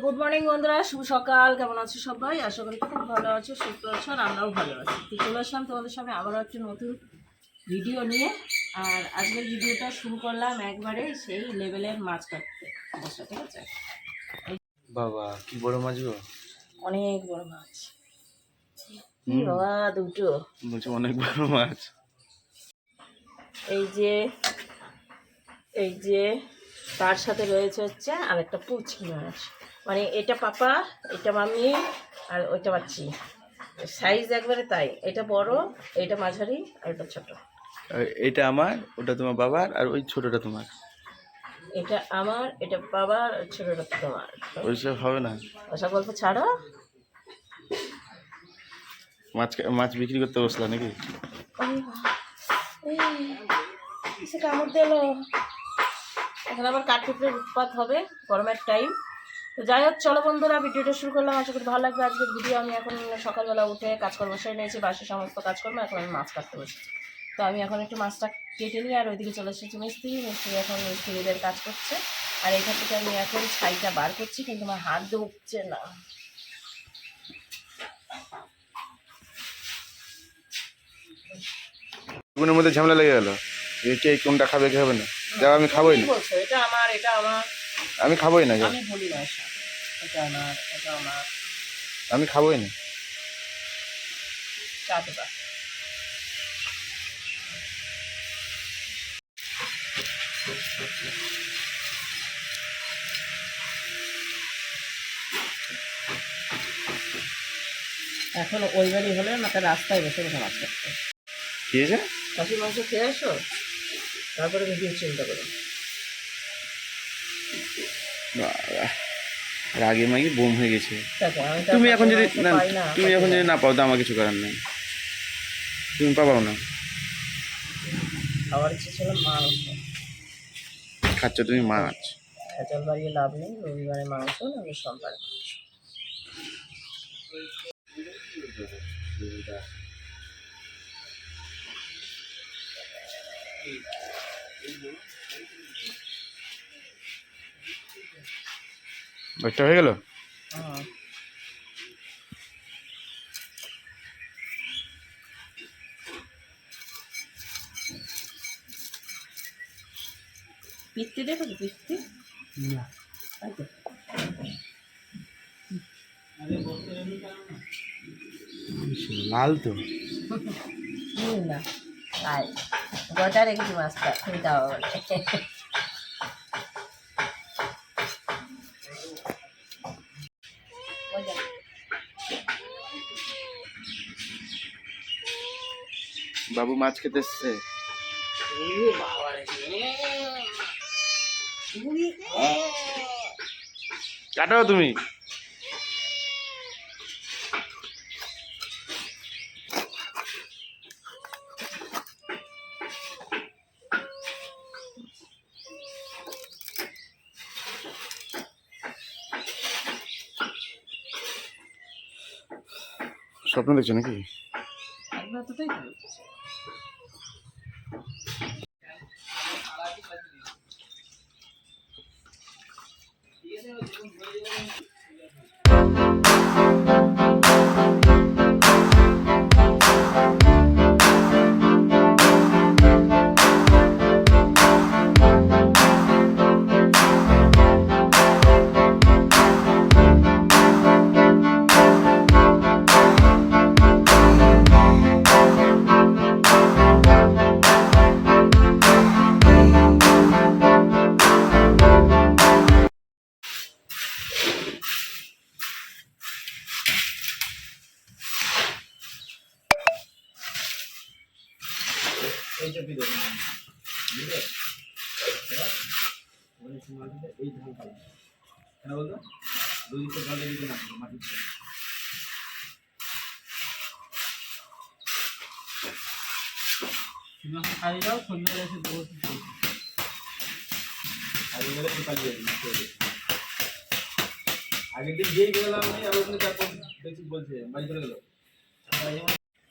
Good morning বন্ধুরা, শুভ সকাল। কেমন আছো সবাই? আশা করি খুব ভালো আছো, সুস্থ আছো, আর আমরাও ভালো আছি। তো চলে আসলাম তোমাদের সামনে আবারও একটা নতুন ভিডিও নিয়ে। আর আজকের ভিডিওটা শুরু করলাম একবারে সেই লেভেলের মাছ কাটতে বসে, ঠিক আছে? বাবা কি বড় মাছ গো, অনেক বড় মাছ। বাবা দুটো বলছি অনেক বড় মাছ। এই যে এই যে তার সাথে রয়েছে হচ্ছে আর একটা পুচকি মাছ, মানে এটা পাপা, এটা মামি, আর ওইটা বাচ্চি। সাইজ একবারে তাই, এটা বড়, এটা মাঝারি, আর এটা ছোট। এটা আমার, ওটা তোমার বাবার, আর ওই ছোটটা তোমার। এটা আমার, এটা বাবার, আর ছোটটা তোমার। ওইসব হবে না। ওসব গল্প ছাড়ো। মাছ মাছ বিক্রি করতে বসলা নাকি? সে কামড় দিল। এখন আবার কাঠপুকুরের উৎপাত হবে, গরমের টাইম। তো যাই হোক, চলো বন্ধুরা, ভিডিওটা শুরু করলাম। আশা করি ভালো লাগবে আজকের ভিডিও। আমি এখন সকালবেলা উঠে কাজকর্ম সেরে নিয়েছি, বাসের সমস্ত কাজকর্ম। এখন আমি মাছ কাটতে বসেছি। তো আমি এখন একটু মাছটা কেটে নিই, আর ওইদিকে চলে এসেছি মিস্ত্রি এখন মিস্ত্রিদের কাজ করছে। আর এখান থেকে আমি এখন ছাইটা বার করছি, কিন্তু আমার হাত ঢুকছে না। কোনের মধ্যে ঝামেলা লেগে গেল, কে কোনটা খাবে কে খাবে না। যাও, আমি খাবোই না। বলছো এটা আমার, এটা আমার? আমি খাবোই না, যাও। আমি বলি না এসব। এটা আমার, এটা আমার। আমি খাবোই না। কাটবা। এখন ওই বাড়ি হলে না, তার রাস্তায় বসে বসে মাছ কাটতে। কি হয়েছে? খাসির মাংস খেয়ে আসো, তারপরে ভিডিও চিন্তা করো। রাগে মাগি বোম হয়ে গেছে। দেখো, আমি তো তুমি এখন যদি না, পাই না। তুমি এখন যদি না পাও তো আমার কিছু করার নেই। তুমি পাবাও না। খাওয়ার ইচ্ছে ছিল মাংস। খাচ্ছ তুমি মাছ। ভেজাল বাড়িয়ে লাভ নেই। রবিবারে মাংস, নাহলে সোমবারে মাংস। একটা হয়ে গেল। হুম। পিত্তি দেখো তো, পিত্তি লাল তো না, তাই গোটা রেখেছি মাছটা, তুমি দাও বলে। বাবু মাছ খেতে এসছে। কাটো তুমি। স্বপ্ন দেখছো নাকি? একবার তো তাই তো।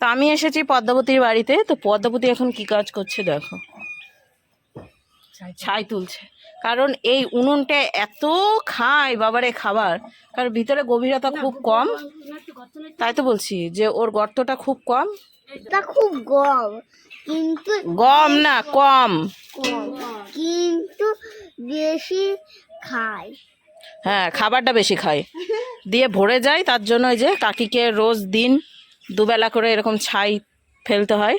তো আমি এসেছি পদ্মাবতীর বাড়িতে। তো পদ্মাবতী এখন কি কাজ করছে দেখো। ছাই তুলছে, কারণ এই উনুনটা এত খায় বাবারে খাবার, কারণ ভিতরে গভীরতা খুব কম, তাই তো বলছি যে ওর গর্তটা খুব কম। তা খুব গম, কিন্তু গম না, কম। কম, কিন্তু বেশি খায়। হ্যাঁ, খাবারটা বেশি খায়, দিয়ে ভরে যায়। তার জন্য ওই যে কাকিকে রোজ দিন দুবেলা করে এরকম ছাই ফেলতে হয়,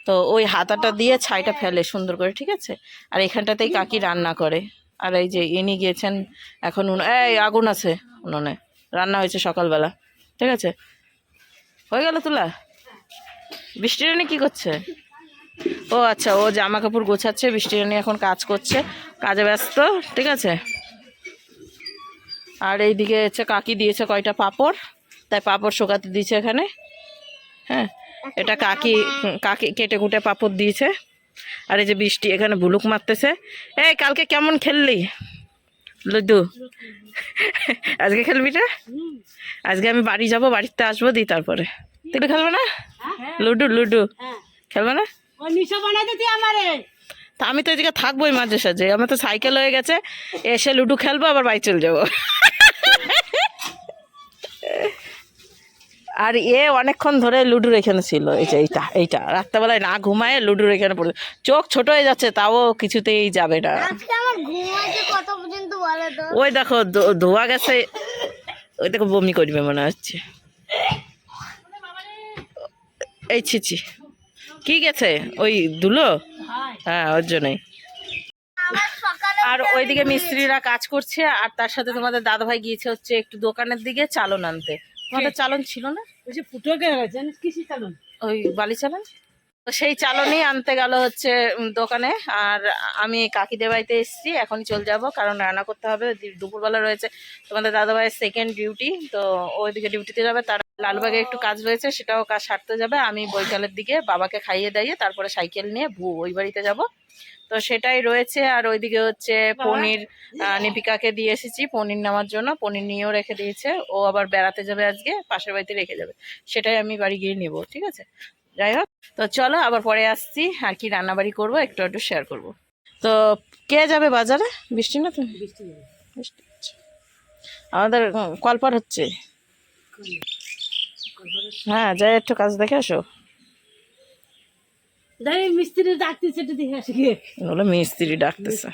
তো ওই হাতাটা দিয়ে ছাইটা ফেলে সুন্দর করে, ঠিক আছে। আর এখানটাতেই কাকি রান্না করে। আর এই যে ইনি গিয়েছেন এখন, এই আগুন আছে উনুনে, রান্না হয়েছে সকালবেলা, ঠিক আছে। হয়ে গেল তুলা? বৃষ্টি রানী কি করছে? ও আচ্ছা, ও জামা কাপড় গোছাচ্ছে, বৃষ্টি রানী এখন কাজ করছে, কাজে ব্যস্ত, ঠিক আছে। আর এইদিকে হচ্ছে কাকি দিয়েছে কয়টা পাঁপড়, তাই পাঁপড় শোকাতে দিয়েছে এখানে। হ্যাঁ, এটা কাকি কাকি কেটে কুটে পাঁপড় দিয়েছে। আর এই যে বৃষ্টি এখানে ভুলুক মারতেছে। এই কালকে কেমন খেললি লুডু? আজকে খেলবি না? আজকে আমি বাড়ি যাব, বাড়িতে আসবো, দিই তারপরে। তুই খেলবে না লুডু? লুডু খেলবে না? তা আমি তো এদিকে থাকবোই মাঝে সাঝে, আমার তো সাইকেল হয়ে গেছে, এসে লুডু খেলবো, আবার বাড়ি চলে যাবো। আর অনেকক্ষণ ধরে লুডুর এখানে ছিল, এই যে এইটা রাত্রেবেলায় না ঘুমায় লুডুর এখানে পড়ে, চোখ ছোট হয়ে যাচ্ছে, তাও কিছুতেই যাবে না। আজকে আমার ঘুমাইতে কত পর্যন্ত বলে তো? ওই দেখো ধোয়া গেছে, ওই দেখো বমি করবে মনে হচ্ছে। এই ছিছি কি গেছে ওই ধুলো, হ্যাঁ ওর জন্যই। আমার সকালে আর ওইদিকে মিস্ত্রিরা কাজ করছে, আর তার সাথে তোমাদের দাদাভাই গিয়েছে হচ্ছে একটু দোকানের দিকে চালন আনতে। তোমাদের চালন ছিল না? ওই যে ফুটো গেছে কিসি চালন, ওই বালি চালন, তো সেই চালনই আনতে গেল হচ্ছে দোকানে। আর আমি কাকিদের বাড়িতে এসেছি, এখনই চলে যাব, কারণ রান্না করতে হবে। দুপুরবেলা রয়েছে তোমাদের দাদাভাইয়ের সেকেন্ড ডিউটি, তো ওইদিকে ডিউটিতে যাবে। তার লালবাগে একটু কাজ রয়েছে, সেটাও কাজ সারতে যাবে। আমি বৈকালের দিকে বাবাকে খাইয়ে দাইয়ে তারপরে সাইকেল নিয়ে ওই বাড়িতে যাব, তো সেটাই রয়েছে। আর ওইদিকে হচ্ছে পনির নিপিকাকে দিয়ে এসেছি পনির নেওয়ার জন্য, পনির নিয়েও রেখে দিয়েছে। ও আবার বেড়াতে যাবে আজকে, পাশের বাড়িতে রেখে যাবে, সেটাই আমি বাড়ি গিয়ে নেবো, ঠিক আছে। যাই হোক, তো চলো আবার পরে আসছি, আর কি রান্নাবাড়ি করবো একটু একটু শেয়ার করব। তো কে যাবে বাজারে? বৃষ্টি না তুমি? বৃষ্টি আচ্ছা। আমাদের কলপার হচ্ছে, হ্যাঁ যাই একটু কাজ দেখে আসো। মিস্ত্রি ডাকতেছে, মিস্ত্রি ডাকতেছে।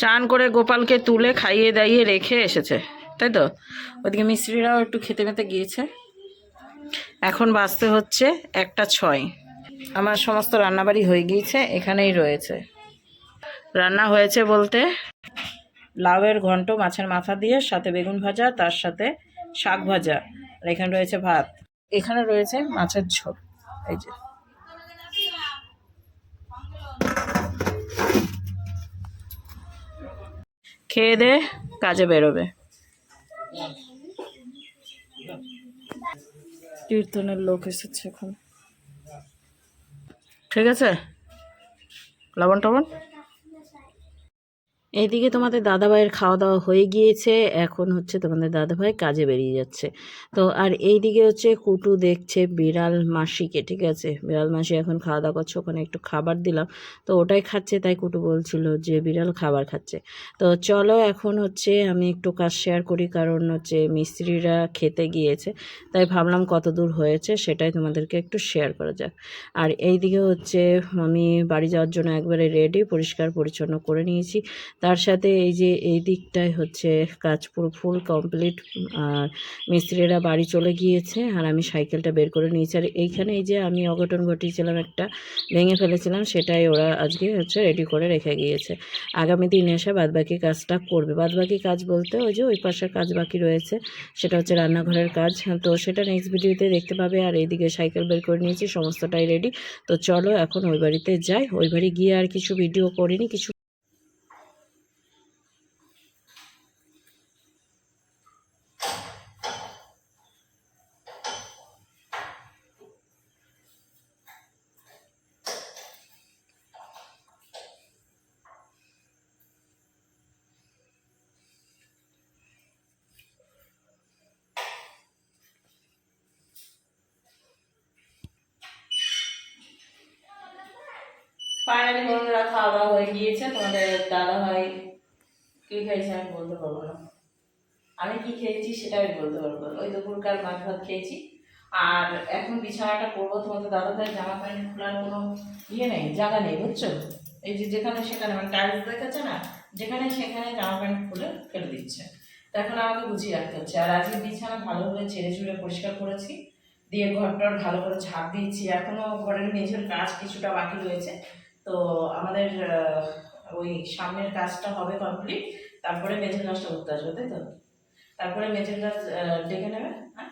চান করে গোপালকে তুলে খাইয়ে দাইয়ে রেখে এসেছে, তাই তো। ওদিকে মিস্ত্রিরাও একটু খেতে মেতে গিয়েছে। এখন বাজতে হচ্ছে 1:06। আমার সমস্ত রান্নাবাড়ি হয়ে গিয়েছে, এখানেই রয়েছে। রান্না হয়েছে বলতে লাউয়ের ঘন্ট মাছের মাথা দিয়ে, সাথে বেগুন ভাজা, তার সাথে শাক ভাজা, আর এখানে রয়েছে ভাত, এখানে রয়েছে মাছের ঝোল। এই যে খেয়ে দে কাজে বেরোবে। কীর্তনের লোক এসেছে এখন, ঠিক আছে। লবণ টবণ। এইদিকে তোমাদের দাদাভাইয়ের খাওয়া দাওয়া হয়ে গিয়েছে, এখন হচ্ছে তোমাদের দাদাভাই কাজে বেরিয়ে যাচ্ছে। তো আর এইদিকে হচ্ছে কুটু দেখছে বিড়াল মাসিকে, ঠিক আছে। বিড়াল মাসি এখন খাওয়া দাওয়া করছে, ওখানে একটু খাবার দিলাম, তো ওটাই খাচ্ছে। তাই কুটু বলছিল যে বিড়াল খাবার খাচ্ছে। তো চলো এখন হচ্ছে আমি একটু কাজ শেয়ার করি, কারণ হচ্ছে মিস্ত্রিরা খেতে গিয়েছে, তাই ভাবলাম কত দূর হয়েছে সেটাই তোমাদেরকে একটু শেয়ার করা যাক। আর এইদিকে হচ্ছে আমি বাড়ি যাওয়ার জন্য একবারে রেডি, পরিষ্কার পরিচ্ছন্ন করে নিয়েছি। তার সাথে এই যে এই দিকটায় হচ্ছে কাজ পুরো ফুল কমপ্লিট, আর মিস্ত্রিরা বাড়ি চলে গিয়েছে আর আমি সাইকেলটা বের করে নিয়েছি। আর এইখানে এই যে আমি অঘটন ঘটিয়েছিলাম, একটা ভেঙে ফেলেছিলাম, সেটাই ওরা আজকে হচ্ছে রেডি করে রেখে গিয়েছে। আগামী দিনে এসে বাদবাকি কাজটা করবে। বাদবাকি কাজ বলতে ওই যে ওই পাশের কাজ বাকি রয়েছে, সেটা হচ্ছে রান্নাঘরের কাজ। তো সেটা নেক্সট ভিডিওতে দেখতে পাবে। আর এইদিকে সাইকেল বের করে নিয়েছি, সমস্তটাই রেডি। তো চলো এখন ওই বাড়িতে যাই। ওই বাড়ি গিয়ে আর কিছু ভিডিও করিনি, কিছু ফাইনালি বন্ধুরা খাওয়া দাওয়া হয়ে গিয়েছে। তোমাদের দাদা ভাই কি খেয়েছে আমি বলতে পারবো না, আমি কি খেয়েছি সেটা আমি বলতে পারবো। ওই দুপুরকার মাছ ভাত খেয়েছি। আর এখন বিছানাটা করবো। তোমাদের দাদা ভাই জামা প্যান্ট খোলার কোনো ইয়ে নেই, জায়গা নেই, বুঝছো? এই যে যেখানে সেখানে মানে টাইলস দেখাচ্ছে না, যেখানে সেখানে জামা প্যান্ট খুলে ফেলে দিচ্ছে। তো এখন আমাকে গুছিয়ে রাখতে হচ্ছে। আর আজকে বিছানা ভালোভাবে ছেড়ে ছুড়ে পরিষ্কার করেছি, দিয়ে ঘরটার ভালো করে ঝাঁপ দিয়েছি। এখনও ঘরের মেঝের কাজ কিছুটা বাকি রয়েছে। তো আমাদের ওই সামনের কাজটা হবে কমপ্লিট, তারপরে মেঝের কাজটা করতে আসবে, তাই তো? তারপরে মেঝের কাজ ডেকে নেবে। হ্যাঁ,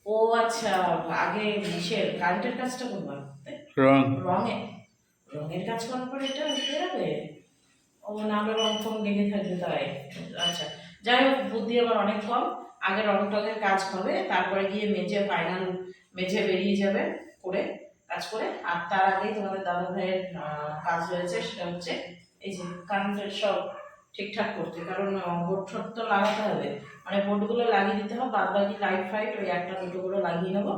ও আচ্ছা, আগে ইসের কারেন্টের কাজটা করবো, রঙে রঙের কাজ করার পরে এটা বেরোবে। ও নামে রং ফং লেগে থাকবে তাই। আচ্ছা, যাই হোক, বুদ্ধি আমার অনেক কম। আগে রং টঙের কাজ হবে, তারপরে গিয়ে মেঝে ফাইনাল মেঝে বেরিয়ে যাবে করে কাজ করে। আর তার আগেই তোমাদের দাদা ভাইয়ের কাজ রয়েছে, সেটা হচ্ছে এই যে কারেন্টের সব ঠিকঠাক করতে। কারণ বোর্ড ঠোঁট তো লাগাতে হবে, মানে বোর্ডগুলো লাগিয়ে দিতে হবে। বাদ বাকি লাইট ফাইট ওই একটা দুটো করে লাগিয়ে নেবো।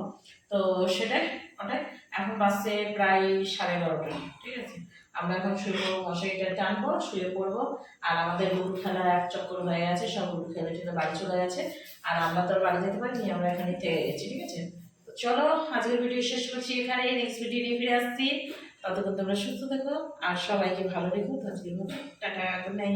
তো সেটাই ওটাই। এখন বাসে প্রায় 11:30, ঠিক আছে? আমরা এখন শুয়ে পড়বো, মশারিটা টানবো, শুয়ে পড়বো। আর আমাদের লুডু খেলা এক চক্কর হয়ে গেছে, সব লুডু খেলে টেলে বাড়ি চলে গেছে। আর আমরা তো আর বাড়ি যেতে পারিনি, আমরা এখানে থেকে গেছি, ঠিক আছে? তো চলো আজকের ভিডিও শেষ করছি এখানে, নেক্সট ভিডিও নিয়ে ফিরে আসছি। ততক্ষণ তোমরা সুস্থ থেকো আর সবাইকে ভালো রেখো। তো আজকের মতো টাটা, গুড নাইট।